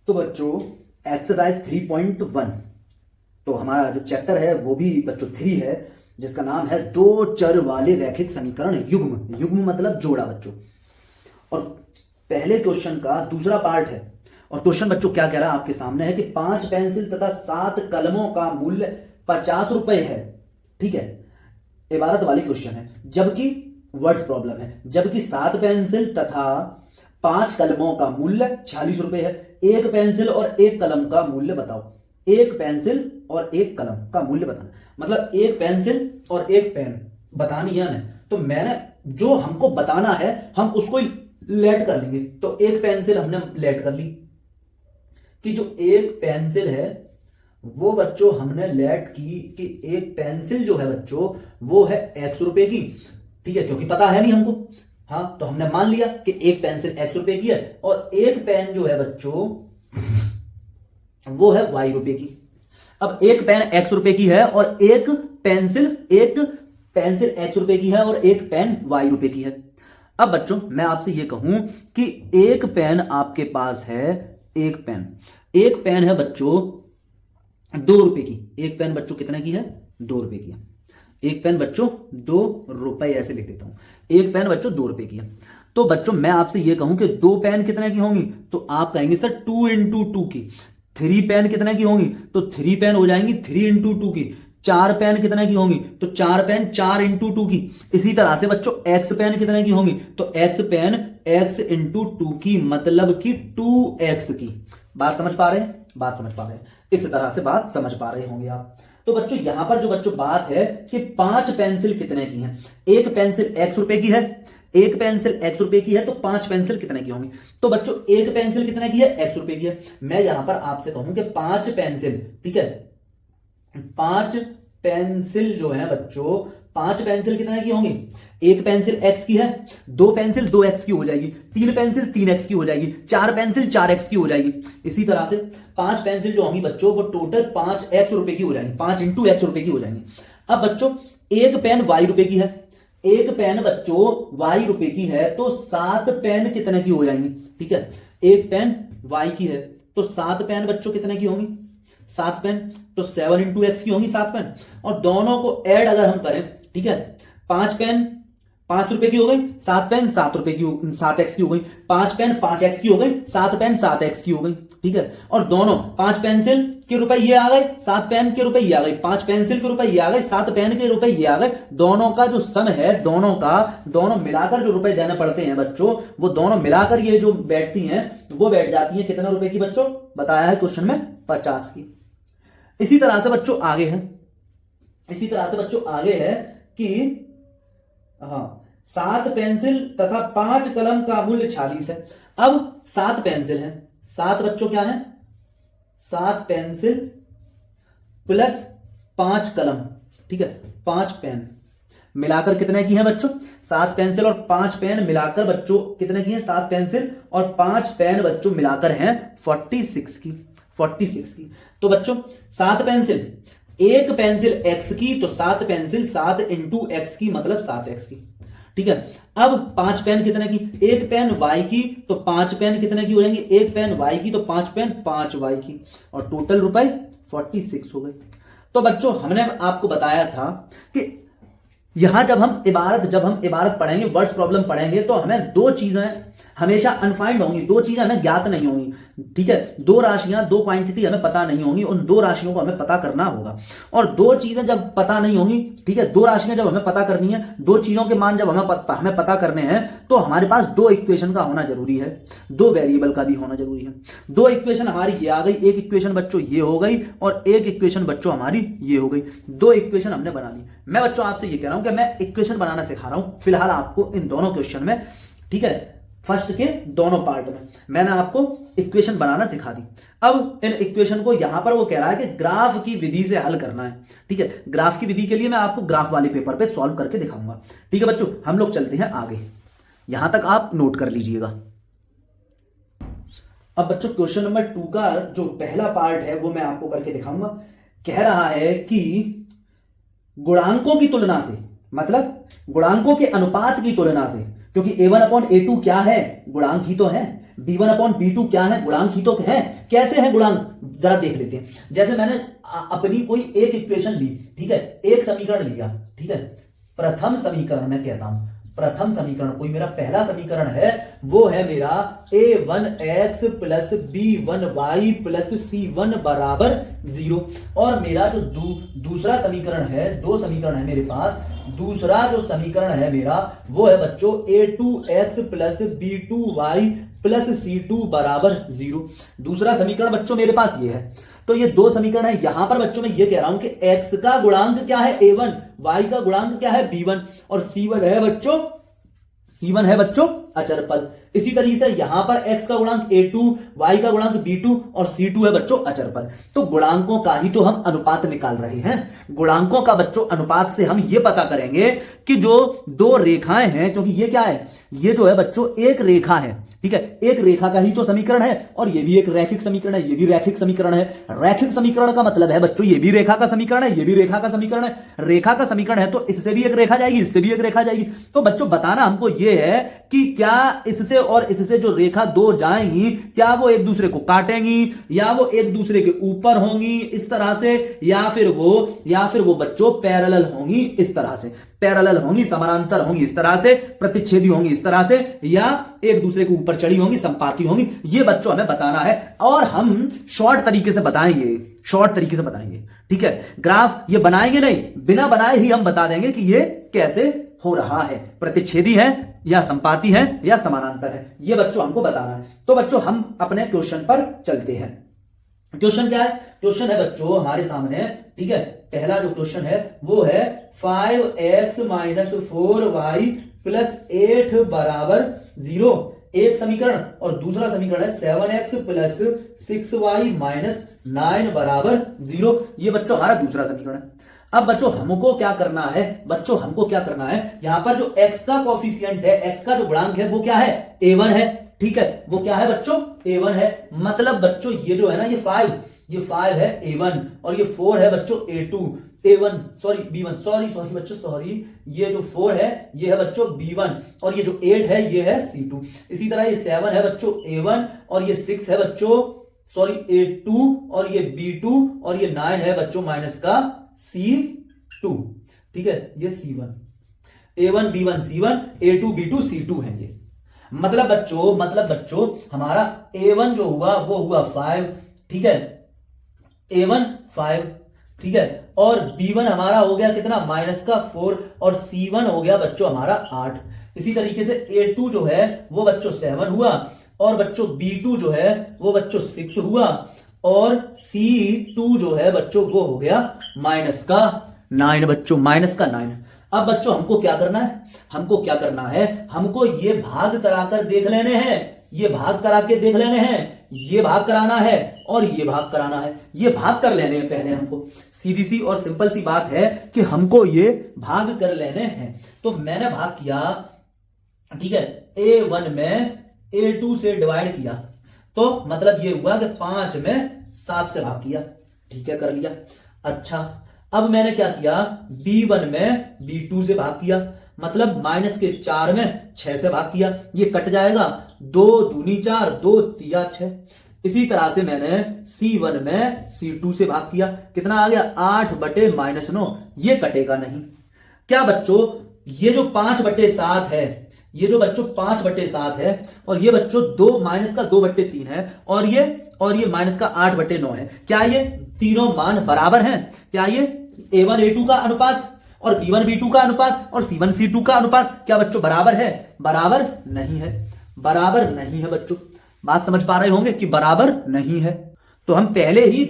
तो बच्चों एक्सरसाइज 3.1 तो हमारा जो चैप्टर है वो भी बच्चों 3 है, जिसका नाम है दो चर वाले रैखिक समीकरण युग्म। युग्म मतलब जोड़ा बच्चों। और पहले क्वेश्चन का दूसरा पार्ट है। और क्वेश्चन बच्चों क्या कह रहा है आपके सामने है कि 5 पेंसिल तथा 7 कलमों का मूल्य 50 रुपए है। ठीक है, इबारत वाली क्वेश्चन है, जबकि वर्ड्स प्रॉब्लम है। जबकि 7 पेंसिल तथा 5 कलमों का मूल्य 46 रुपए है। एक पेंसिल और एक कलम का मूल्य बताओ। एक पेंसिल और एक कलम का मूल्य बताना, मतलब एक पेंसिल और एक पेन बतानी है हमें। तो मैंने जो हमको बताना है हम उसको लेट कर लेंगे। तो एक पेंसिल हमने लेट कर ली कि जो एक पेंसिल है वो बच्चों हमने लेट की कि एक पेंसिल जो है बच्चों वो है x रुपए की। ठीक है, क्योंकि पता है नहीं हमको। हाँ, तो हमने मान लिया कि एक पेंसिल x रुपए की है और एक पेन जो है बच्चों वो है y रुपए की। अब एक पेन x रुपए की है और एक पेंसिल x रुपए की है और एक पेन y रुपए की है। अब बच्चों मैं आपसे ये कहूं कि एक पेन आपके पास है, एक पेन है बच्चों 2 रुपए की। एक पेन बच्चों कितने की है? 2 रुपए की है। एक पेन बच्चों 2 रुपए, ऐसे लिख देता हूं। एक पेन बच्चों 2 रुपए की है। तो बच्चों मैं आपसे यह कहूं कि 2 पेन कितने की होंगी, तो आप कहेंगे सर 2 इंटू 2 की। 3 पेन कितने की होंगी, तो 3 पेन हो जाएंगी 3 इंटू 2 की। 4 पेन कितने की होंगी, तो 4 पेन 4 इंटू 2 की। इसी तरह से बच्चों एक्स पेन कितने की होंगी, तो एक्स पेन x इंटू 2 की, मतलब कि 2x की। बात समझ पा रहे हैं? बात समझ पा रहे हैं? इस तरह से बात समझ पा रहे होंगे आप। तो बच्चों यहां पर जो बच्चों बात है कि 5 पेंसिल कितने की हैं। एक पेंसिल x रुपए की है, एक पेंसिल x रुपए की है, तो 5 पेंसिल कितने की होंगी। तो बच्चों एक पेंसिल कितने की है, x रुपए की है। मैं यहां पर आपसे कहूं कि 5 पेंसिल, ठीक है, 5 पेंसिल जो है बच्चों, 5 पेंसिल कितने की होंगी। एक पेंसिल x की है, 2 पेंसिल 2x की हो जाएगी, 3 पेंसिल 3x की हो जाएगी, 4 पेंसिल 4x की हो जाएगी। इसी तरह से 5 पेंसिल जो होंगी बच्चों वो टोटल 5x रुपए की हो जाएंगी, 5 इंटू x रुपए की हो जाएंगी। अब बच्चों एक पेन y रुपए की है, एक पेन बच्चों y रुपए की है, तो 7 पेन कितने की हो जाएंगी। ठीक है, एक पेन y की है तो 7 पेन बच्चों कितने की होंगी, 7 पेन, तो 7 इंटू एक्स की होंगी 7 पेन। और दोनों को ऐड अगर हम करें, ठीक है, 5 पेन 5 रुपए की हो गई, 7 पेन 7 रुपए की, 7x की हो गई, 5 पेन 5x की हो गई, 7 पेन 7x की हो गई। ठीक है, और दोनों 5 पेंसिल के रुपए ये आ गए, 7 पेन के रुपए ये आ गए, 5 पेंसिल के रुपए ये आ गए, 7 पेन के रुपए ये आ गए। दोनों का जो सम है, दोनों मिलाकर जो रुपए देने पड़ते हैं बच्चों, वो दोनों मिलाकर ये जो बैठती हैं वो बैठ जाती है कितने रुपए की बच्चों, बताया है क्वेश्चन में 50 की। इसी तरह से बच्चों आगे है कि हाँ 7 पेंसिल तथा 5 कलम का मूल्य 46 है। अब 7 पेंसिल है, 7 बच्चों क्या है, 7 पेंसिल प्लस 5 कलम, ठीक है, 5 पेन मिलाकर कितने की है बच्चों, 7 पेंसिल और 5 पेन मिलाकर बच्चों कितने की है, 7 पेंसिल और 5 पेन बच्चों मिलाकर हैं 46 की। तो बच्चों 7 पेंसिल, एक पेंसिल x की, तो 7 पेंसिल 7 इंटू एक्स की, मतलब 7x की। ठीक है, अब 5 पेन कितने की, एक पेन y की, तो 5 पेन कितने की हो जाएंगी, एक पेन y की, तो 5 पेन 5y की, और टोटल रुपए 46 हो गए। तो बच्चों हमने आपको बताया था कि यहां जब हम इबारत पढ़ेंगे, वर्ड्स प्रॉब्लम पढ़ेंगे, तो हमें 2 चीजें हमेशा अनफाइंड होंगी, 2 चीजें हमें ज्ञात नहीं होंगी। ठीक है, 2 राशियां, 2 क्वांटिटी हमें पता नहीं होंगी, उन 2 राशियों को हमें पता करना होगा। और 2 चीजें जब पता नहीं होंगी, ठीक है, 2 राशियां जब हमें पता करनी है, 2 चीजों के मान जब हमें पता करने हैं, तो हमारे पास 2 इक्वेशन का होना जरूरी है, 2 वेरिएबल का भी होना जरूरी है। 2 इक्वेशन हमारी ये आ गई, एक इक्वेशन बच्चों ये हो गई और एक इक्वेशन बच्चों हमारी ये हो गई। 2 इक्वेशन हमने बना ली। मैं बच्चों आपसे ये कह रहा हूं कि मैं इक्वेशन बनाना सिखा रहा हूं फिलहाल आपको इन दोनों क्वेश्चन में। ठीक है, फर्स्ट के दोनों पार्ट में मैंने आपको इक्वेशन बनाना सिखा दी। अब इन इक्वेशन को यहां पर वो कह रहा है कि ग्राफ की विधि से हल करना है। ठीक है, ग्राफ की विधि के लिए मैं आपको ग्राफ वाले पेपर पे सॉल्व करके दिखाऊंगा। ठीक है बच्चों, हम लोग चलते हैं आगे, यहां तक आप नोट कर लीजिएगा। अब बच्चों क्वेश्चन नंबर 2 का जो पहला पार्ट है वो मैं आपको करके दिखाऊंगा। कह रहा है कि गुणांकों की तुलना से, मतलब गुणांकों के अनुपात की तुलना से, क्योंकि a1/a2 क्या है, गुणांक ही तो है। b1 अपॉन b2 क्या है, गुणांक ही तो है। कैसे है गुणांक, जरा देख लेते हैं। जैसे मैंने अपनी कोई एक इक्वेशन ली, ठीक है, एक समीकरण लिया, ठीक है, प्रथम समीकरण मैं कहता हूं, प्रथम समीकरण कोई मेरा पहला समीकरण है, वो है मेरा a1x plus b1y plus c1 बराबर 0। और मेरा जो दूसरा समीकरण है, दो समीकरण है मेरे पास, दूसरा जो समीकरण है मेरा वो है बच्चों a2x plus b2y plus c2 बराबर 0। दूसरा समीकरण बच्चों मेरे पास ये है। तो ये दो समीकरण है। यहां पर बच्चों मैं ये कह रहा हूं कि x का गुणांक क्या है a1, y का गुणांक क्या है b1 और c1 है बच्चों अचर पद। इसी तरीके से यहां पर x का गुणांक a2, y का गुणांक b2 और c2 है बच्चों अचर पद। तो गुणांकों का ही तो हम अनुपात निकाल रहे हैं। गुणांकों का बच्चों अनुपात से हम ये पता करेंगे कि जो दो रेखाएं हैं, क्योंकि ये क्या है, ये जो है बच्चों एक रेखा है, ठीक है, एक रेखा का ही तो समीकरण है और ये भी एक रैखिक समीकरण है, ये भी रैखिक समीकरण है। रैखिक समीकरण का मतलब है बच्चों ये भी रेखा का समीकरण है, ये भी रेखा का समीकरण है। रेखा का समीकरण है तो इससे भी एक रेखा जाएगी, इससे भी एक रेखा जाएगी। तो बच्चों बताना हमको ये है कि क्या इससे और इससे जो रेखा दो जाएंगी, क्या वो एक दूसरे को काटेंगी, या वो एक दूसरे के ऊपर होंगी इस तरह से, या फिर वो बच्चों पैरेलल होंगी इस तरह से, पैरेलल होंगी, समानांतर होंगी इस तरह से, प्रतिच्छेदी होंगी इस तरह से, या एक दूसरे के ऊपर चढ़ी होंगी, संपाती होंगी। ये बच्चों हमें बताना है और हम शॉर्ट तरीके से बताएंगे, ठीक है। ग्राफ ये बनाएंगे नहीं, बिना बनाए ही हम बता देंगे कि ये कैसे हो रहा है, प्रतिच्छेदी है या संपाती है या समानांतर है, ये बच्चों हमको बताना है। तो बच्चों हम अपने क्वेश्चन पर चलते हैं। क्वेश्चन क्या है, क्वेश्चन है बच्चों हमारे सामने, ठीक है। पहला जो क्वेश्चन है वो है 5x माइनस 4y प्लस 8 बराबर 0, एक समीकरण, और दूसरा समीकरण है 7x प्लस 6y माइनस 9 बराबर 0। ये बच्चों हमारा दूसरा समीकरण है। अब बच्चों हमको क्या करना है, यहां पर जो x का कोफिशिएंट है, x का जो गुणांक है वो क्या है, a1 है, ठीक है, वो क्या है बच्चों a1 है। मतलब बच्चों ये जो है ना, ये 5 है a1 और ये 4 है बच्चों a2, b1 सॉरी, ये जो 4 है ये है बच्चों b1 और ये जो 8 है ये है c2। इसी तरह ये 7 है बच्चों a1 और ये 6 है बच्चों a2 और ये b2 और ये 9 है बच्चों माइनस का c2, ठीक है, ये c1, a1 b1 c1, a2 b2 c2 है ये। मतलब बच्चों हमारा a1 जो हुआ वो हुआ 5, ठीक है, a1 5, ठीक है, और b1 हमारा हो गया कितना, माइनस का 4, और c1 हो गया बच्चों हमारा 8। इसी तरीके से a2 जो है वो बच्चों 7 हुआ, और बच्चों b2 जो है वो बच्चों 6 हुआ, और c2 जो है बच्चों वो हो गया माइनस का 9 बच्चों, माइनस का 9। अब बच्चों हमको क्या करना है, हमको ये भाग कराकर देख लेने हैं, ये भाग करा के देख लेने हैं, ये भाग कराना है और ये भाग कराना है, ये भाग कर लेने हैं पहले हमको। सीधी सी और सिंपल सी बात है कि हमको ये भाग कर लेने हैं। तो मैंने भाग किया, ठीक है, a1 में a2 से डिवाइड किया, तो मतलब ये हुआ कि 5 में 7 से भाग किया, ठीक है, कर लिया। अच्छा, अब मैंने क्या किया, b1 में b2 से भाग किया, मतलब माइनस के 4 में 6 से भाग किया, ये कट जाएगा, 2 दूनी 4, 2 तिया 6। इसी तरह से मैंने c1 में c2 से भाग किया, कितना आ गया, 8 बटे माइनस 9, ये कटेगा नहीं। क्या बच्चों, ये जो 5/7 है, ये जो बच्चों 5/7 है, और ये बच्चों 2 माइनस का 2/3 है, और ये माइनस का 8/9 है। क्या ये तीनों मान बराबर हैं? क्या ये a1 a2 का अनुपात और b1 b2 का अनुपात और c1 c2 का अनुपात क्या बच्चों बराबर है? बराबर नहीं है, बराबर नहीं है बच्चों। बात समझ पा रहे होंगे कि बराबर नहीं है। तो हम पहले ही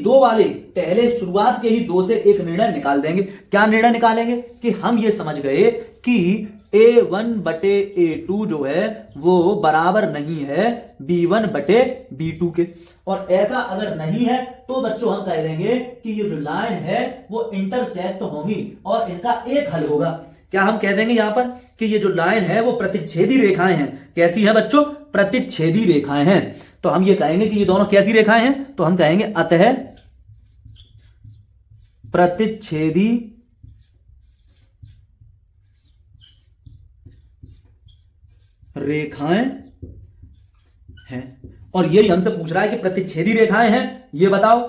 पहले शुरुआत के ही 2 से एक निर्णय निकाल देंगे। क्या निर्णय निकालेंगे? कि हम ये समझ गए कि a1/a2 जो है वो बराबर नहीं है b1/b2 के, और ऐसा अगर नहीं है तो बच्चों हम कह देंगे कि ये जो लाइन है वो इंटरसेक्ट होंगी और इनका एक हल होगा। क्या हम कह देंगे यहां पर कि ये जो लाइन है वो प्रतिच्छेदी रेखाएं हैं। कैसी है बच्चों? प्रतिच्छेदी रेखाएं हैं। तो हम ये कहेंगे कि ये दोनों कैसी रेखाएं हैं? तो हम कहेंगे अतः प्रतिच्छेदी रेखाएं हैं। और यही हमसे पूछ रहा है कि प्रतिच्छेदी रेखाएं हैं ये बताओ,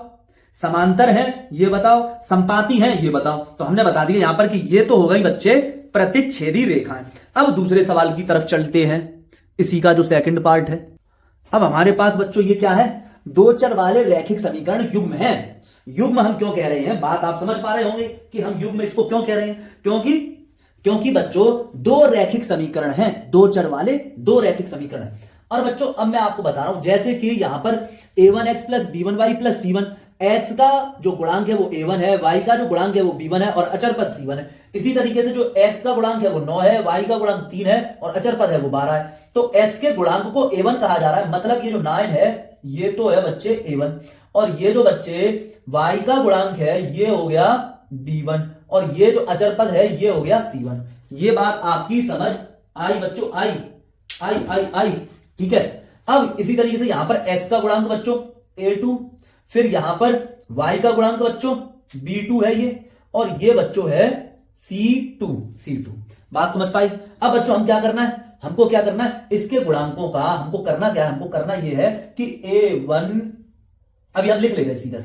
समांतर हैं ये बताओ, संपाती हैं ये बताओ। तो हमने बता दिया यहां पर कि ये तो हो गई बच्चे प्रतिच्छेदी रेखाएं। अब दूसरे सवाल की तरफ चलते हैं, इसी का जो सेकंड पार्ट है। अब हमारे पास बच्चों ये क्या है, दो चर वाले रैखिक समीकरण युग्म है। युग्म हम क्यों कह रहे हैं, बात आप समझ पा रहे होंगे कि हम युग्म इसको क्यों कह रहे हैं। क्योंकि बच्चों दो रैखिक समीकरण हैं, दो चर वाले दो रैखिक समीकरण हैं। और बच्चों अब मैं आपको बता रहा हूं, जैसे कि यहां पर a1x plus b1y plus c1, x का जो गुणांक है वो a1 है, y का जो गुणांक है वो b1 है और अचर पद c1 है। इसी तरीके से जो x का गुणांक है वो 9 है, y का गुणांक 3 है और अचर पद है वो 12 है। तो x के गुणांक को a1 कहा जा रहा है, मतलब ये जो 9 है ये तो है बच्चे a1, और ये जो बच्चे y का गुणांक है ये हो गया b1, और ये जो अचर पद है ये हो गया c1। ये बात आपकी समझ आई बच्चों, आई, ठीक है। अब इसी तरीके से यहां पर x का गुणांक बच्चों a2, फिर यहां पर y का गुणांक बच्चों b2 है ये, और ये बच्चों है c2। बात समझ पाई। अब बच्चों हम क्या करना है, हमको क्या करना है, इसके गुणांकों का हमको करना क्या है, हमको करना ये है कि a1, अभी हम लिख लेंगे सीधा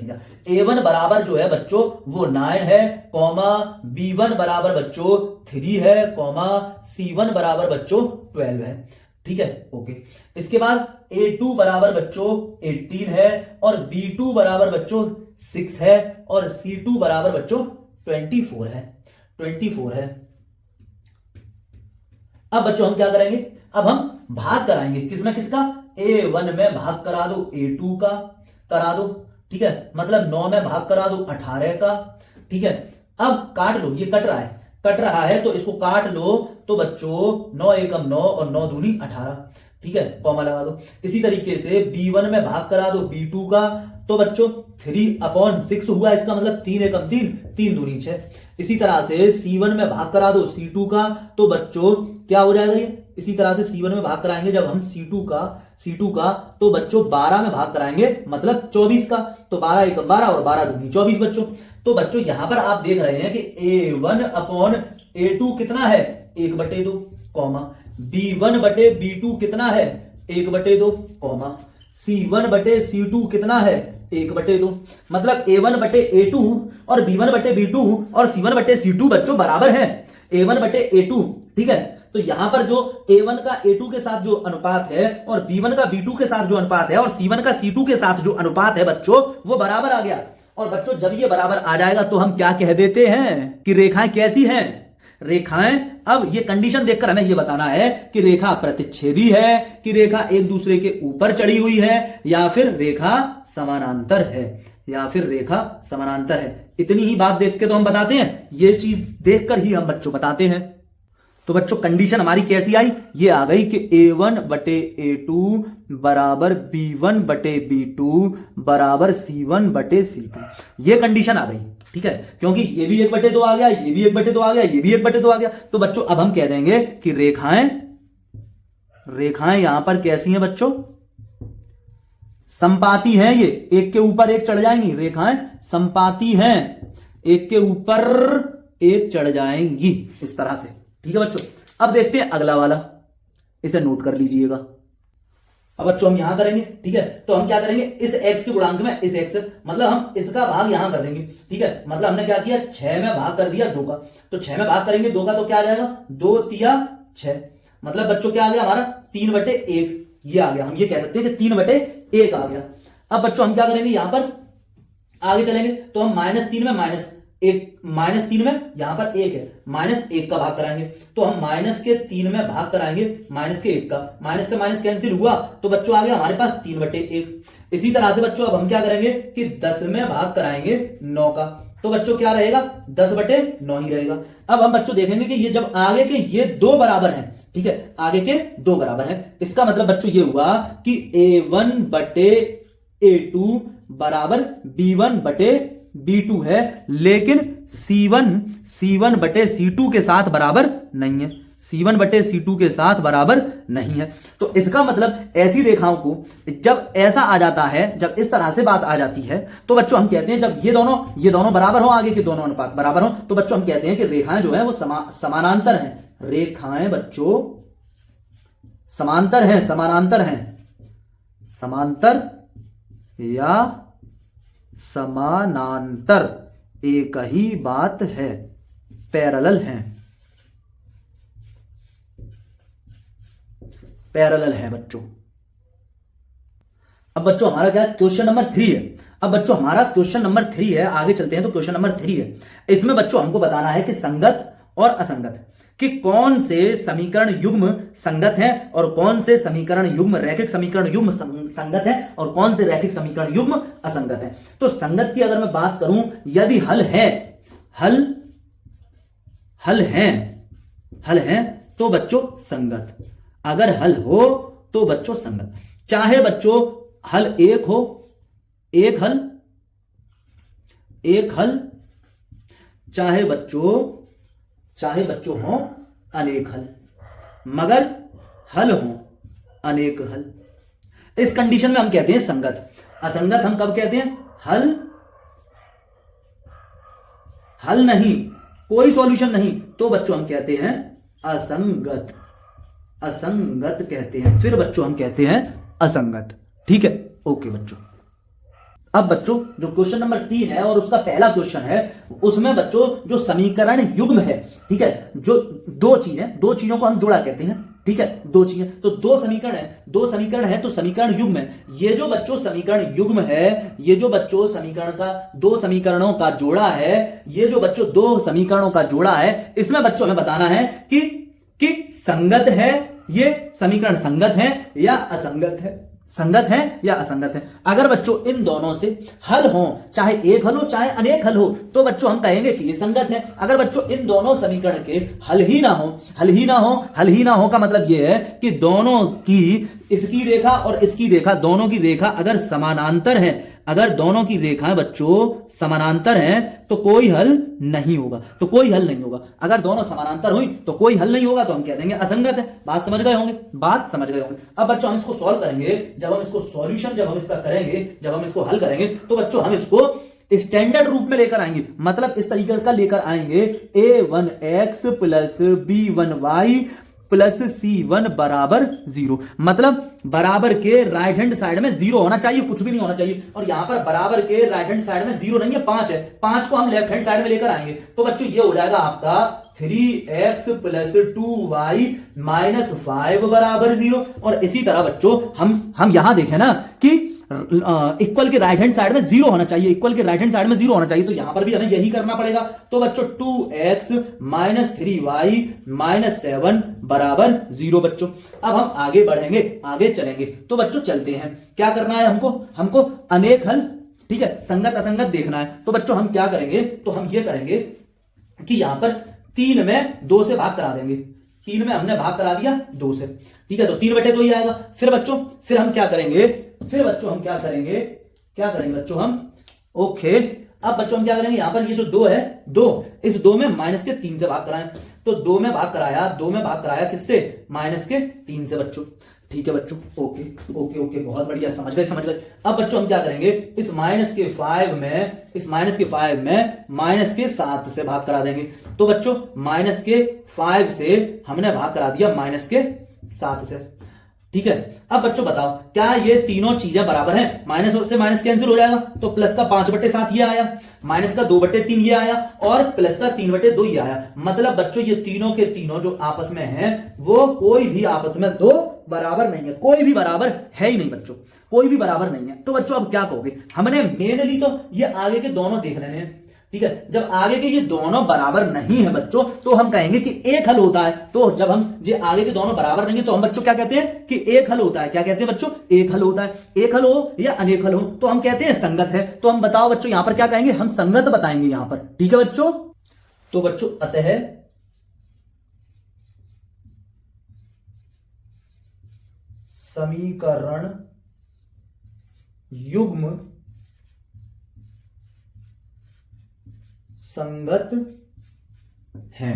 a1 बराबर जो है बच्चों वो 9 है, कॉमा b1 बराबर बच्चों 3 है, कॉमा c1 बराबर बच्चों 12 है, ठीक है, ओके। इसके बाद a2 बराबर बच्चों 18 है, और b2 बराबर बच्चों 6 है, और c2 बराबर बच्चों 24 है। अब बच्चों हम क्या करेंगे, अब हम भाग कराएंगे किसमें किसका, a1 में भाग करा दो a2 का, करा दो, ठीक है, मतलब 9 में भाग करा दो 18 का, ठीक है। अब काट लो, ये कट रहा है तो इसको काट लो, तो बच्चों 9 एकम 9 और 9 दूनी 18, ठीक है, कॉमा लगा दो। इसी तरीके से b1 में भाग करा दो b2 का, तो बच्चों 3/6 हुआ, इसका मतलब 3 एकम 3, 3 दूनी 6। इसी तरह से c1 में भाग करा दो c2 का, तो बच्चों क्या हो जाएगा ये, इसी तरह से c1 में भाग कराएंगे जब हम c2 का, तो बच्चों 12 में भाग कराएंगे मतलब 24 का, तो 12 एकम 12 और 12 दूनी 24 बच्चों। तो बच्चों यहां पर आप देख रहे हैं कि a1/a2 कितना है 1/2, कॉमा b1/b2 कितना है 1/2, कॉमा c1/c2 कितना है 1/2। मतलब a1/a2 और b1/b2 और c1/c2 बच्चों बराबर है a1/a2, ठीक है। तो यहां पर जो a1 का a2 के साथ जो अनुपात है, और b1 का b2 के साथ जो अनुपात है, और c1 का c2 के साथ जो अनुपात है बच्चों वो बराबर आ गया। और बच्चों जब ये बराबर आ जाएगा तो हम क्या कह देते हैं कि रेखाएं कैसी हैं, रेखाएं। अब ये कंडीशन देखकर हमें ये बताना है कि रेखा प्रतिच्छेदी है, कि रेखा एक दूसरे के ऊपर चढ़ी हुई है, या फिर रेखा समानांतर है, इतनी ही बात देख के तो हम बताते हैं, ये चीज देखकर ही हम बच्चों बताते हैं। तो बच्चों कंडीशन हमारी कैसी आई, ये आ गई कि a1/a2 बराबर b1/b2 बराबर c1/c2, ये कंडीशन आ गई, ठीक है। क्योंकि ये भी 1/2 आ गया, ये भी 1/2 आ गया, ये भी 1/2 आ गया, तो बच्चों अब हम कह देंगे कि रेखाएं यहां पर कैसी हैं बच्चों, संपाती हैं, ये एक के ऊपर एक चढ़ जाएंगी, रेखाएं संपाती हैं, एक के ऊपर एक चढ़ जाएंगी, इस तरह से, ठीक है बच्चों। अब देखते हैं अगला वाला, इसे नोट कर लीजिएगा। अब बच्चों हम यहां करेंगे, ठीक है, तो हम क्या करेंगे, इस x के गुणांक में इस x, मतलब हम इसका भाग यहां कर देंगे, ठीक है। मतलब हमने क्या किया, 6 में भाग कर दिया 2 का, तो 6 में भाग करेंगे 2 का, तो क्या आ जाएगा 2 तिया 6, मतलब बच्चों क्या आ गया हमारा 3/1, ये आ गया। हम ये कह सकते हैं कि 3/1 आ गया। अब बच्चों हम क्या करेंगे, यहां पर आगे चलेंगे तो हम -3 में -3 में यहां पर 1 है, -1 का भाग कराएंगे, तो हम -3 में भाग कराएंगे -1 का, माइनस से माइनस कैंसिल हुआ, तो बच्चों आ गया हमारे पास 3/1। इसी तरह से बच्चों अब हम क्या करेंगे कि 10 में भाग कराएंगे 9 का, तो बच्चों क्या रहेगा 10/9 ही रहेगा। अब हम बच्चों देखेंगे कि ये जब आगे के ये 2 बराबर हैं, ठीक है, आगे के 2 बराबर हैं, इसका मतलब बच्चों ये हुआ कि a1/a2 बराबर b1/b2 है, लेकिन c1/c2 के साथ बराबर नहीं है, c1/c2 के साथ बराबर नहीं है। तो इसका मतलब ऐसी रेखाओं को जब ऐसा आ जाता है, जब इस तरह से बात आ जाती है, तो बच्चों हम कहते हैं जब ये दोनों बराबर हो, आगे के दोनों अनुपात बराबर हो, तो बच्चों हम कहते हैं कि रेखाएं जो है वो समानांतर हैं। रेखाएं बच्चों समानांतर हैं, समांतर या समानांतर एक ही बात है, पैरेलल हैं, पैरेलल है बच्चों। अब बच्चों हमारा क्या क्वेश्चन नंबर 3 है। अब बच्चों हमारा क्वेश्चन नंबर 3 है, आगे चलते हैं। तो क्वेश्चन नंबर 3 है, इसमें बच्चों हमको बताना है कि संगत और असंगत, कि कौन से समीकरण युग्म संगत हैं और कौन से समीकरण युग्म रैखिक समीकरण युग्म संगत है और कौन से रैखिक समीकरण युग्म असंगत है। तो संगत की अगर मैं बात करूं, यदि हल है तो बच्चों संगत, अगर हल हो तो बच्चों संगत, चाहे बच्चों हल एक हो, एक हल, चाहे बच्चों हो अनेक हल, मगर हल हो अनेक हल, इस कंडीशन में हम कहते हैं संगत। असंगत हम कब कहते हैं? हल नहीं, कोई सॉल्यूशन नहीं, तो बच्चों हम कहते हैं असंगत, असंगत कहते हैं। फिर बच्चों हम कहते हैं असंगत। ठीक है, ओके बच्चों। अब बच्चों जो क्वेश्चन नंबर 3 है और उसका पहला क्वेश्चन है, उसमें बच्चों जो समीकरण युग्म है, ठीक है, जो दो चीजों को हम जोड़ा कहते हैं। ठीक है, दो चीजें, तो दो समीकरण है तो समीकरण युग्म है। ये जो बच्चों समीकरण युग्म है, ये जो बच्चों समीकरण का दो समीकरणों का जोड़ा है, ये जो बच्चों दो समीकरणों का जोड़ा है, इसमें बच्चों हमें बताना है कि संगत है, ये समीकरण संगत है या असंगत है, संगत है या असंगत है। अगर बच्चों इन दोनों से हल हो, चाहे एक हल हो चाहे अनेक हल हो, तो बच्चों हम कहेंगे कि ये संगत है। अगर बच्चों इन दोनों समीकरण के हल ही ना हो का मतलब ये है कि दोनों की, इसकी रेखा और इसकी रेखा, दोनों की रेखा अगर समानांतर है, अगर दोनों की रेखाएं बच्चों समानांतर हैं तो कोई हल नहीं होगा, तो कोई हल नहीं होगा। अगर दोनों समानांतर हुई तो कोई हल नहीं होगा, तो हम कह देंगे असंगत है। बात समझ गए होंगे? अब बच्चों हम इसको सॉल्व करेंगे, जब हम इसको सॉल्यूशन जब हम इसका करेंगे, जब हम इसको हल करेंगे, तो बच्चों हम इसको स्टैंडर्ड रूप में लेकर आएंगे। मतलब इस तरीके का लेकर आएंगे, a1x plus b1y plus c1 बराबर 0। मतलब बराबर के राइट हैंड साइड में 0 होना चाहिए, कुछ भी नहीं होना चाहिए। और यहां पर बराबर के राइट हैंड साइड में 0 नहीं है, 5 है। 5 को हम लेफ्ट हैंड साइड में लेकर आएंगे, तो बच्चों ये हो जाएगा आपका 3x प्लस 2y माइनस 5 बराबर 0। और इसी तरह बच्चों हम यहां देखें ना कि इक्वल के राइट हैंड साइड में 0 होना चाहिए, इक्वल के राइट हैंड साइड में 0 होना चाहिए, तो यहां पर भी हमें यही करना पड़ेगा। तो बच्चों 2x माइनस 3y माइनस 7 बराबर 0 बच्चों। अब हम आगे बढ़ेंगे, आगे चलेंगे, तो बच्चों चलते हैं। क्या करना है हमको अनेक हल, ठीक है, संगत असंगत देखना है। तो बच्चों हम क्या करेंगे, तो हम ये करेंगे कि यहां पर 3 में 2 से भाग करा देंगे। 3 में हमने भाग करा दिया 2 से, ठीक है, तो 3/2 ही आएगा। फिर हम क्या करेंगे, बच्चों हम ओके। अब बच्चों हम क्या करेंगे, यहां पर ये जो 2 है, 2, इस 2 में माइनस के 3 से भाग कराएं। तो 2 में भाग कराया किससे? माइनस के 3 से बच्चों। ठीक है बच्चों, ओके, बहुत बढ़िया, समझ गए। अब बच्चों हम क्या करेंगे, इस माइनस के 5 में माइनस के 7 से भाग करा देंगे। तो बच्चों माइनस के 5 से हमने भाग करा दिया माइनस के 7 से। ठीक है, अब बच्चों बताओ क्या ये तीनों चीजें बराबर हैं? माइनस से माइनस कैंसिल हो जाएगा, तो प्लस का 5/7 ये आया, माइनस का 2/3 ये आया और प्लस का 3/2 ये आया। मतलब बच्चों ये तीनों के तीनों जो आपस में हैं, वो कोई भी आपस में 2 बराबर नहीं है, कोई भी बराबर है ही नहीं बच्चों, कोई भी बराबर नहीं है। तो बच्चों अब क्या कहोगे, हमने मेनली तो ये आगे के दोनों देख रहे हैं, ठीक है। जब आगे के ये दोनों बराबर नहीं है बच्चों, तो हम कहेंगे कि एक हल होता है। तो जब हम ये आगे के दोनों बराबर नहीं है, तो हम बच्चों क्या कहते हैं कि एक हल होता है। क्या कहते हैं बच्चों? एक हल होता है। एक हल हो या अनेक हल हो, तो हम कहते हैं संगत है। तो हम बताओ बच्चों यहां पर क्या कहेंगे, हम संगत बताएंगे यहां पर, ठीक है बच्चों। तो बच्चों अतः समीकरण युग्म संगत है।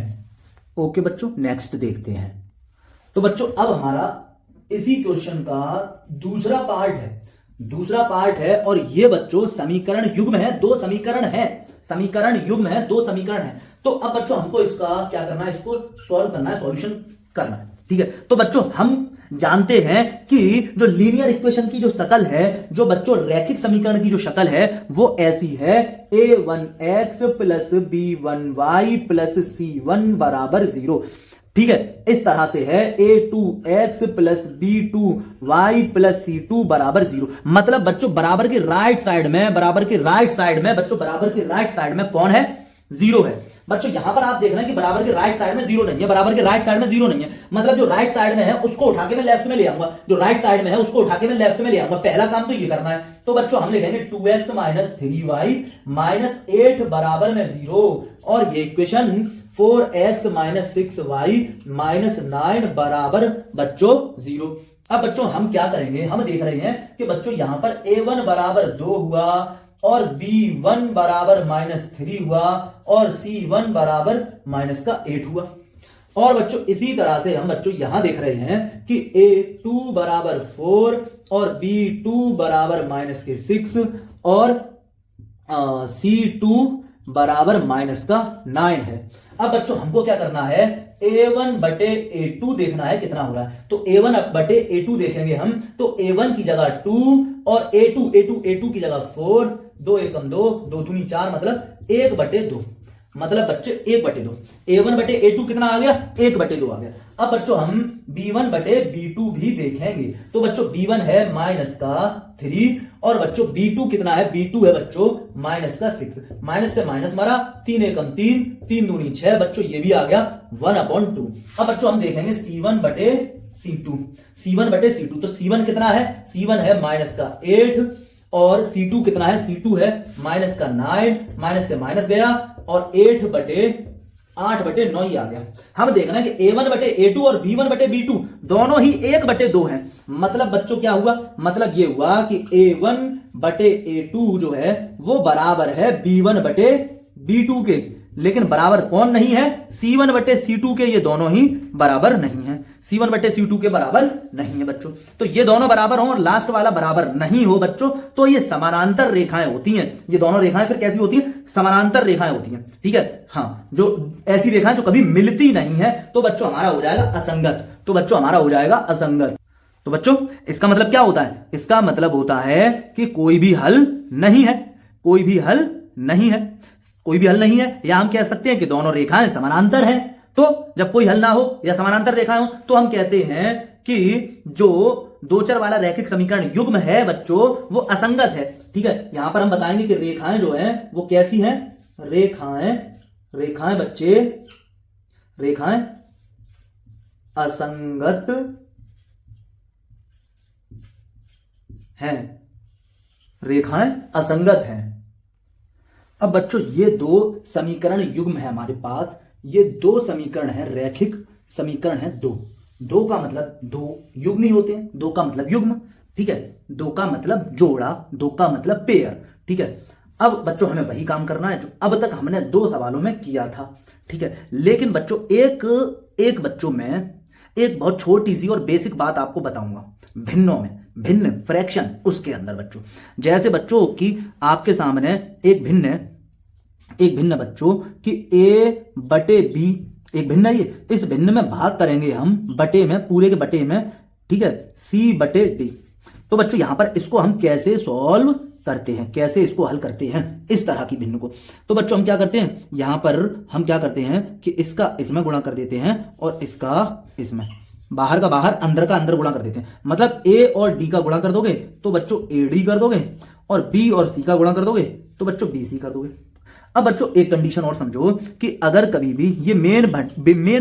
ओके बच्चों, नेक्स्ट देखते हैं। तो बच्चों अब हमारा इसी क्वेश्चन का दूसरा पार्ट है और ये बच्चों समीकरण युग्म है, 2 समीकरण है, समीकरण युग्म है, 2 समीकरण है। तो अब बच्चों हमको इसका क्या करना है, इसको सॉल्व करना है, सॉल्यूशन करना है, ठीक है। तो बच्चों हम जानते हैं कि जो लीनियर इक्वेशन की जो शक्ल है, जो बच्चों रैखिक समीकरण की जो शक्ल है, वो ऐसी है a1x plus b1y plus c1 बराबर 0। ठीक है, इस तरह से है a2x plus b2y plus c2 बराबर 0। मतलब बच्चों बराबर के राइट साइड में, बराबर के राइट साइड में बच्चों, बराबर के राइट साइड में कौन है? 0 है। बच्चों यहां पर आप देख रहे हैं कि बराबर के राइट साइड में 0 नहीं है, बराबर के राइट साइड में 0 नहीं है। मतलब जो राइट साइड में है उसको उठा के मैं लेफ्ट में ले आऊंगा, जो राइट साइड में है उसको उठा के मैं लेफ्ट में ले आऊंगा। पहला काम तो ये करना है। तो बच्चों हम लिखेंगे 2x माइनस 3y माइनस 8 बराबर में 0, और ये equation 4x minus 6y minus 9 बराबर बच्चों 0। अब बच्चों हम क्या करेंगे, हम देख रहे हैं कि बच्चों यहां पर a1 बराबर 2 हुआ, और b1 बराबर -3 हुआ, और c1 बराबर -8 हुआ। और बच्चों इसी तरह से हम बच्चों यहां देख रहे हैं कि a2 बराबर 4 और b2 बराबर -6 और c2 बराबर -9 है। अब बच्चों हमको क्या करना है, a1 बटे a2 देखना है कितना हो रहा है। तो a1 बटे a2 देखेंगे हम, तो a1 की जगह 2 और a2 की जगह 4, 2 एकम 2, 2 दूनी 4, मतलब 1 बटे 2, मतलब बच्चे 1 बटे 2। a1 बटे a2 कितना आ गया? 1 बटे 2 आ गया। अब बच्चों हम b1 बटे b2 भी देखेंगे। तो बच्चों b1 है -3, और बच्चों b2 कितना है? b2 है बच्चों -6। माइनस से माइनस मारा, 3 एकम 3, 3 दूनी 6, बच्चों ये भी आ गया 1/2। अब बच्चों हम देखेंगे c1 बटे c2, c1 बटे c2। तो c1 कितना है? c1 है -8, और c2 कितना है? c2 है -9, माइनस से माइनस गया, और 8 बटे 9 ही आ गया। हम देख रहे हैं कि a1 बटे a2 और b1 बटे b2 दोनों ही 1 बटे 2 हैं। मतलब बच्चों क्या हुआ? मतलब ये हुआ कि a1 बटे a2 जो है वो बराबर है b1 बटे b2 के, लेकिन बराबर कौन नहीं है? c1 बटे c2 के। ये दोनों ही बराबर नहीं है, c1 बटे c2 के बराबर नहीं है बच्चों। तो ये दोनों बराबर हो और लास्ट वाला बराबर नहीं हो बच्चों, तो ये समानांतर रेखाएं होती हैं। ये दोनों रेखाएं फिर कैसी होती हैं? समानांतर रेखाएं होती हैं। ठीक है, हाँ, जो ऐसी रेखाएं जो कभी मिलती नहीं है, तो बच्चों हमारा हो जाएगा असंगत। तो बच्चों हमारा हो जाएगा असंगत। तो बच्चों इसका मतलब क्या होता है? इसका मतलब होता है कि कोई भी हल नहीं है, कोई भी हल नहीं है, कोई भी हल नहीं है। या हम कह सकते हैं कि दोनों रेखाएं समानांतर हैं। तो जब कोई हल ना हो या समानांतर रेखाएं हो, तो हम कहते हैं कि जो दो चर वाला रैखिक समीकरण युग्म है बच्चों, वो असंगत है। ठीक है, यहां पर हम बताएंगे कि रेखाएं जो हैं वो कैसी हैं? रेखाएं बच्चे, रेखाएं असंगत हैं, रेखाएं असंगत हैं। अब बच्चों ये दो समीकरण युग्म है हमारे पास, ये दो समीकरण है, रैखिक समीकरण है दो। दो का मतलब दो युग्म ही होते हैं, दो का मतलब युग्म। ठीक है, दो का मतलब जोड़ा, दो का मतलब पेयर। ठीक है, अब बच्चों हमें वही काम करना है जो अब तक हमने दो सवालों में किया था। ठीक है, लेकिन बच्चों एक बच्चों में एक बहुत छोटी सी और बेसिक बात आपको बताऊंगा, भिन्नों में, भिन्न फ्रैक्शन उसके अंदर बच्चों। जैसे बच्चों की आपके सामने एक भिन्न बच्चों कि a बटे b एक भिन्न है ये, इस भिन्न में भाग करेंगे हम बटे में, पूरे के बटे में। ठीक है, c बटे d। तो बच्चों यहां पर इसको हम कैसे सॉल्व करते हैं, कैसे इसको हल करते हैं इस तरह की भिन्न को? तो बच्चों हम क्या करते हैं, यहां पर हम क्या करते हैं कि इसका इसमें गुणा कर देते हैं और इसका इसमें, बाहर का बाहर अंदर का अंदर गुणा कर देते हैं। मतलब a और d का गुणा कर दोगे तो बच्चों ad कर दोगे, और b और c का गुणा कर दोगे तो बच्चों bc कर दोगे। अब बच्चों एक कंडीशन और समझो कि अगर कभी भी ये मेन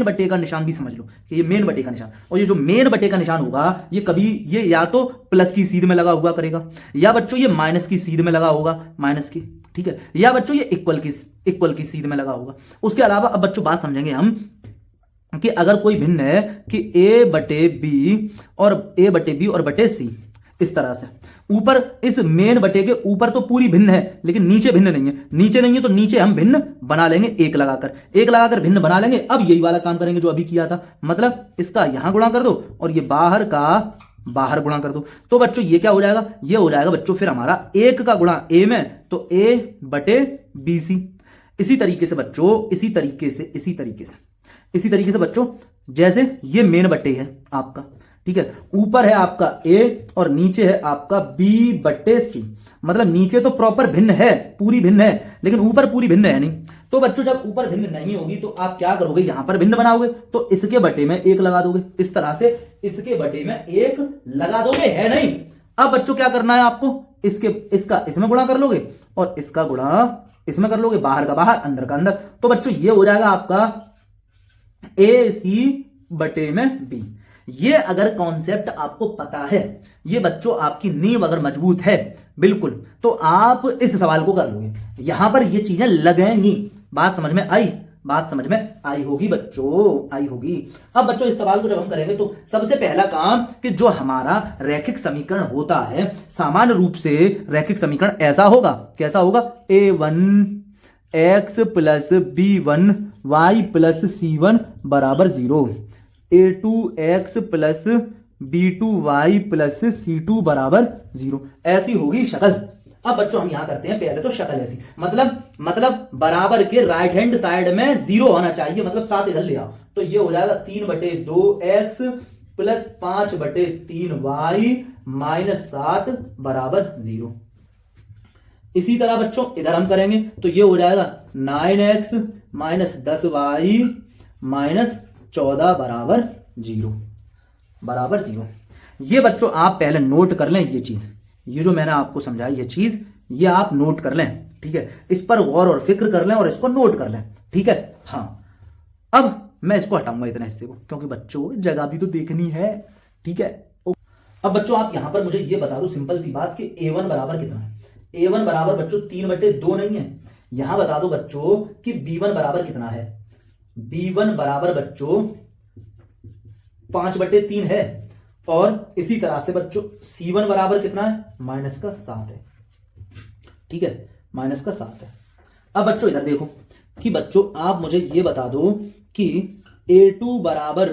बटे का निशान भी समझ लो कि ये मेन बटे का निशान, और ये जो मेन बटे का निशान होगा ये कभी ये या तो प्लस की सीध में लगा हुआ करेगा, या बच्चों ये माइनस की सीध में लगा होगा, माइनस की। ठीक है, या बच्चों ये इक्वल की सीध में लगा होगा। उसके अलावा अब बच्चों बात समझेंगे हम कि अगर कोई भिन्न है कि a बटे b और बटे c, इस तरह से ऊपर इस मेन बटे के ऊपर तो पूरी भिन्न है, लेकिन नीचे भिन्न नहीं है। नीचे नहीं है तो नीचे हम भिन्न बना लेंगे, एक लगाकर भिन्न बना लेंगे। अब यही वाला काम करेंगे जो अभी किया था, मतलब इसका यहां गुणा कर दो और ये बाहर का बाहर गुणा कर दो। तो बच्चों ये क्या हो जाएगा, ये हो जाएगा बच्चों फिर हमारा एक का गुणा a में, तो a बटे bc। इसी तरीके से बच्चों, इसी तरीके से बच्चों, जैसे ये मेन बटे है आपका, ठीक है, ऊपर है आपका ए और नीचे है आपका बी बट्टे सी। मतलब नीचे तो प्रॉपर भिन्न है, पूरी भिन्न है, लेकिन ऊपर पूरी भिन्न है नहीं। तो बच्चों जब ऊपर भिन्न नहीं होगी तो आप क्या करोगे, यहां पर भिन्न बनाओगे तो इसके बटे में एक लगा दोगे, इस तरह से इसके बटे में एक लगा दोगे, है नहीं। अब बच्चों क्या करना है आपको, इसका इसमें गुणा कर लोगे और इसका गुणा इसमें कर लोगे, बाहर का बाहर अंदर का अंदर। तो बच्चों ये हो जाएगा आपका ए सी बटे में बी। ये अगर कॉन्सेप्ट आपको पता है, ये बच्चों आपकी नींव अगर मजबूत है बिल्कुल, तो आप इस सवाल को कर लोगे, यहां पर ये चीजें लगेंगी। बात समझ में आई, बात समझ में आई होगी बच्चों, आई होगी। अब बच्चों इस सवाल को जब हम करेंगे तो सबसे पहला काम कि जो हमारा रैखिक समीकरण होता है, सामान्य रूप से रैखिक समीकरण ऐसा होगा, कैसा होगा, a1 x plus b1 y plus c1 बराबर 0, a2 x plus b2 y plus c2 बराबर 0। ऐसी होगी शक्ल। अब बच्चों हम यहां करते हैं पहले तो शक्ल ऐसी, मतलब बराबर के राइट हैंड साइड में 0 होना चाहिए, मतलब 7 इधर ले आओ तो ये हो जाएगा 3/2x प्लस 5/3y माइनस 7 बराबर 0। इसी तरह बच्चों इधर हम करेंगे तो ये हो जाएगा 9x माइनस 10y माइनस 14 बराबर 0, बराबर 0। ये बच्चों आप पहले नोट कर लें, ये चीज, ये जो मैंने आपको समझाई ये चीज, ये आप नोट कर लें, ठीक है, इस पर गौर और फिक्र कर लें और इसको नोट कर लें, ठीक है। हाँ, अब मैं इसको हटाऊंगा इतना हिस्से को, क्योंकि बच्चों जगह भी तो देखनी है, ठीक है। अब बच्चों आप यहां पर मुझे ये बता दो सिंपल सी बात कि a1 बराबर कितना है। a1 बराबर बच्चों 3/2 नहीं है। यहां बता दो बच्चों कि b1 बराबर कितना है। b1 बराबर बच्चों 5/3 है। और इसी तरह से बच्चों c1 बराबर कितना है, -7 है, ठीक है, -7 है। अब बच्चों इधर देखो कि बच्चों आप मुझे ये बता दो कि a2 बराबर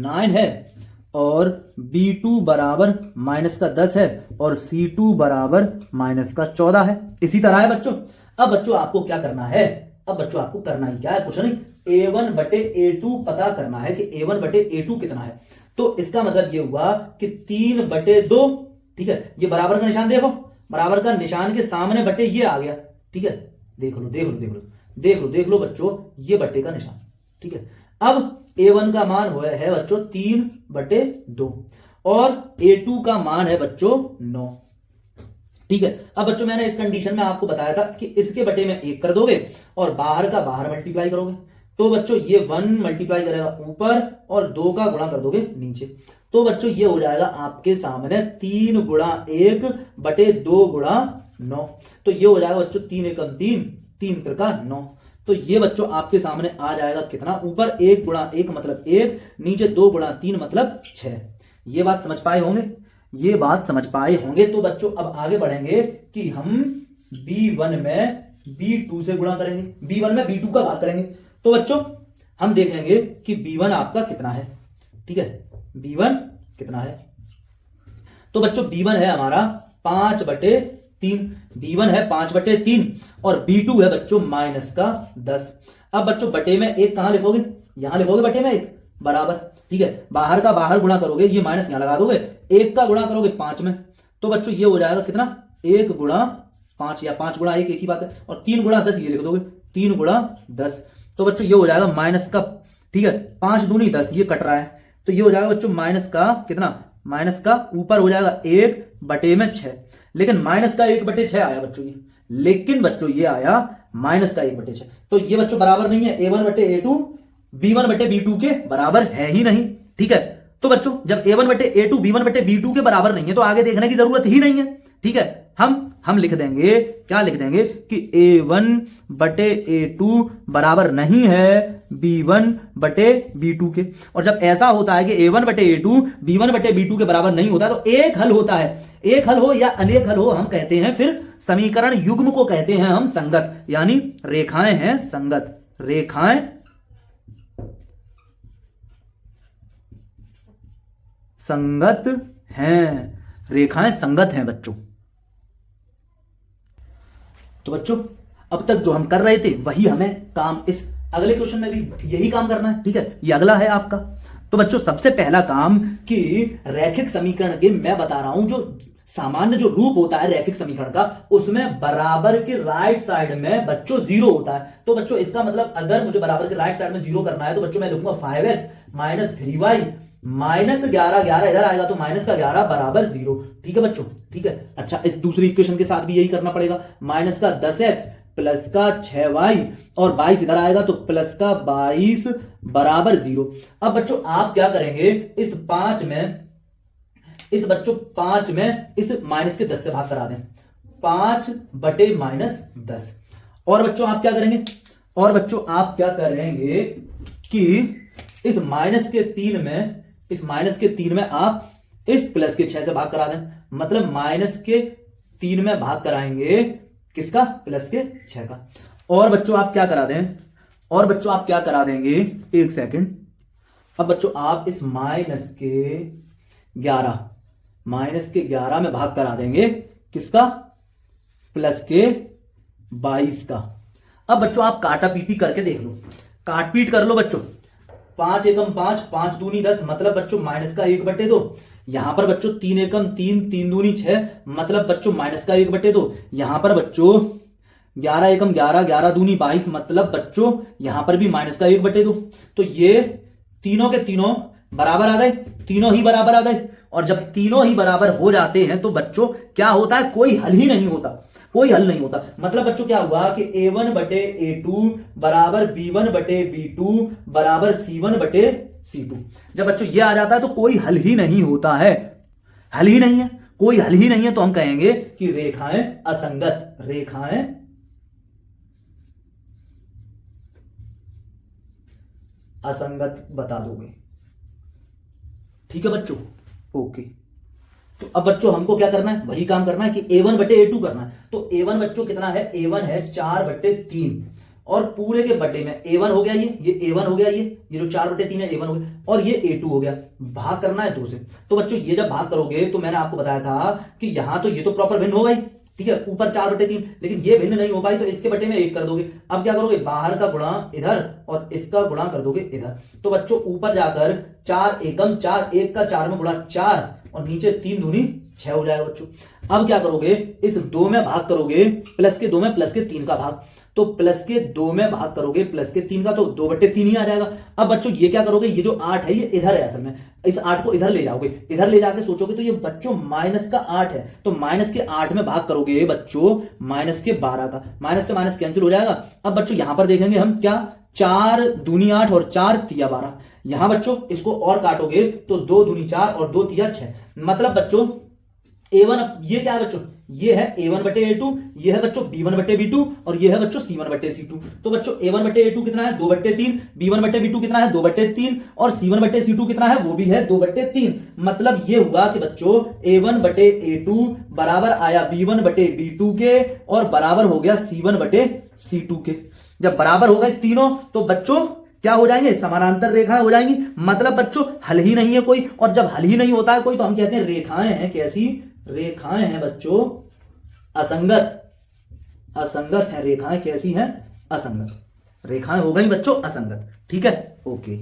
9 है और b2 बराबर -10 है और c2 बराबर -14 है। इसी तरह है बच्चों। अब बच्चों आपको क्या करना है, अब बच्चों आपको करना ही क्या है, कुछ नहीं, a1/a2 पता करना है कि a1/a2 कितना है। तो इसका मतलब ये हुआ कि 3/2, ठीक है, ये बराबर का निशान देखो, बराबर का निशान के सामने बटे ये आ गया, ठीक है, देख लो देख लो देख लो देख लो देख लो बच्चों, ये बटे का निशान, ठीक है। अब a1 का मान हुआ है बच्चों 3/2 और a2 का मान है बच्चों 9, ठीक है। अब बच्चों मैंने इस कंडीशन में आपको बताया था कि इसके बटे में 1 कर दोगे और बाहर का बाहर मल्टीप्लाई करोगे, तो बच्चों ये 1 मल्टीप्लाई करेगा ऊपर और 2 का गुणा कर दोगे नीचे। तो बच्चों ये हो जाएगा आपके सामने 3 × 1/2 × 9। तो ये हो जाएगा बच्चों 3 एकम 3, 3 त्रिका 9। तो ये बच्चों आपके सामने आ जाएगा कितना, ऊपर 1 × 1 मतलब 1, नीचे 2 × 3 मतलब 6। ये बात समझ पाए होंगे, ये बात समझ पाए होंगे। तो बच्चों अब आगे बढ़ेंगे कि हम b1 में b2 से गुणा करेंगे, b1 में b2 का भाग करेंगे। तो बच्चों हम देखेंगे कि b1 आपका कितना है, ठीक है, b1 कितना है। तो बच्चों b1 है हमारा 5/3, b1 है 5/3 और b2 है बच्चों -10। अब बच्चों बटे में 1 कहां लिखोगे, यहां लिखोगे बटे में 1 बराबर, ठीक है, बाहर का बाहर गुणा करोगे, ये माइनस यहां लगा दोगे, 1 का गुणा करोगे 5 में, तो बच्चों ये हो जाएगा कितना, 1 × 5 या 5 × 1 एक ही बात है, और 3 × 10 ये लिख दोगे, 3 × 10। तो बच्चों ये हो जाएगा माइनस का, ठीक है, 5 दूनी 10, ये कट रहा है, तो ये हो जाएगा बच्चों माइनस का कितना, माइनस का ऊपर हो जाएगा 1/6, लेकिन माइनस का 1/6 आया बच्चों ये, लेकिन बच्चों ये आया माइनस का 1/6। तो ये बच्चों बराबर नहीं है, a1/a2 b1/b2 के बराबर है ही नहीं, ठीक है। तो बच्चों जब a1/a2 b1/b2 के बराबर नहीं है तो आगे देखने की जरूरत ही नहीं है, ठीक है। हम लिख देंगे, क्या लिख देंगे कि a1/a2 बराबर नहीं है b1/b2 के। और जब ऐसा होता है कि a1/a2 b1/b2 के बराबर नहीं होता तो एक हल होता है, एक हल हो या अनेक हल हो हम कहते हैं फिर समीकरण युग्म को कहते हैं हम संगत, यानी रेखाएं हैं संगत, रेखाएं संगत हैं, रेखाएं संगत हैं बच्चों। तो बच्चों अब तक जो हम कर रहे थे वही हमें काम इस अगले क्वेश्चन में भी यही काम करना है, ठीक है। ये अगला है आपका। तो बच्चों सबसे पहला काम कि रैखिक समीकरण के मैं बता रहा हूं जो सामान्य जो रूप होता है रैखिक समीकरण का, उसमें बराबर के राइट साइड में बच्चों जीरो होता है। तो बच्चों इसका मतलब अगर मुझे बराबर के राइट साइड में जीरो करना है तो बच्चों मैं लिखूंगा 5x माइनस 3y माइनस 11, 11 इधर आएगा तो माइनस का 11 बराबर 0। ठीक है बच्चों, ठीक है। अच्छा, इस दूसरी इक्वेशन के साथ भी यही करना पड़ेगा। माइनस का 10x प्लस का 6y और 22 इधर आएगा तो प्लस का 22 बराबर 0। अब बच्चों आप क्या करेंगे, इस 5 में इस माइनस के 10 से भाग करा दें, 5 बटे माइनस 10। और बच्चों आप क्या करेंगे, कि इस माइनस के 3 में आप इस प्लस के 6 से भाग करा दें, मतलब माइनस के 3 में भाग कराएंगे किसका, प्लस के 6 का। और बच्चों आप क्या करा देंगे, एक सेकंड। अब बच्चों आप इस माइनस के 11 में भाग करा देंगे किसका, प्लस के 22 का। अब बच्चों आप काटा पीटी करके देख लो, काट पीट कर लो बच्चों। 5 एकम 5, 5 दूनी 10, मतलब बच्चों माइनस का 1/2। यहां पर बच्चों 3 एकम 3, 3 दूनी 6, मतलब बच्चों माइनस का 1/2। यहां पर बच्चों 11 एकम 11, 11 दूनी 22, मतलब बच्चों यहां पर भी माइनस का 1/2। तो ये तीनों के तीनों बराबर आ गए, तीनों ही बराबर आ गए। और जब तीनों ही बराबर हो जाते हैं तो बच्चों क्या होता है, कोई हल ही नहीं होता, कोई हल नहीं होता। मतलब बच्चों क्या हुआ कि a1 बटे a2 बराबर b1 बटे b2 बराबर c1 बटे c2। जब बच्चों ये आ जाता है तो कोई हल ही नहीं होता है, हल ही नहीं है, कोई हल ही नहीं है। तो हम कहेंगे कि रेखाएं असंगत, रेखाएं असंगत बता दोगे। ठीक है बच्चों, ओके। तो अब बच्चों हमको क्या करना है, वही काम करना है कि a1 बटे a2 करना है। तो a1 बच्चों कितना है, a1 है 4 बटे 3, और पूरे के बटे में a1 हो गया, ये a1 हो गया, ये जो 4 बटे 3 है a1 हो गया, और ये a2 हो गया। भाग करना है 2 से। तो बच्चों ये जब भाग करोगे तो मैंने आपको बताया था कि यहां तो ये तो प्रॉपर भिन्न हो गई, ठीक है, ऊपर 4 बटे 3, लेकिन ये भिन्न नहीं हो पाई तो इसके बटे में 1 कर दोगे। अब क्या करोगे, बाहर का गुणा इधर और इसका गुणा कर दोगे इधर। तो बच्चों ऊपर जाकर 4 एकम 4, 1 का 4 में गुणा 4 और नीचे 3 दूनी 6 हो जाएगा बच्चों। अब क्या करोगे, इस 2 में भाग करोगे, प्लस के 2 में प्लस के 3 का भाग, तो प्लस के 2 में भाग करोगे प्लस के 3 का, तो 2 बटे 3 ही आ जाएगा। अब बच्चों ये क्या करोगे, ये जो 8 है ये इधर है, असल में इस 8 को इधर ले जाओगे, इधर ले जाके सोचोगे तो ये बच्चों माइनस का 8 है, तो माइनस के 8 में भाग करोगे बच्चों माइनस के 12 का, माइनस से माइनस कैंसिल हो जाएगा। अब बच्चों यहां पर देखेंगे हम क्या, 4 दूनी 8 और 4 तिया 12। यहां बच्चों इसको और काटोगे तो 2 दूनी 4 और 2 तिया 6, मतलब बच्चों a1, ये क्या है बच्चों, ये है a1 बटे a2, ये है बच्चों b1 बटे b2, और ये है बच्चों c1 बटे c2। तो बच्चों a1 बटे a2 कितना है, 2 बटे 3, b1 बटे b2 कितना है, 2 बटे 3, और c1 बटे c2 कितना है, वो भी है 2 बटे 3। मतलब ये हुआ कि बच्चों a1 बटे a2 बराबर आया b1 बटे b2 के, और बराबर हो गया c1 बटे c2 के। जब बराबर हो गए तीनों तो बच्चों क्या हो जाएंगे, समानांतर रेखाएं हो जाएंगी। मतलब बच्चों हल ही नहीं है कोई, और जब हल ही नहीं होता है कोई तो हम कहते हैं रेखाएं हैं कैसी, रेखाएं हैं बच्चों असंगत, असंगत है रेखाएं, कैसी हैं, असंगत। रेखाएं हो गई बच्चों असंगत। ठीक है, ओके।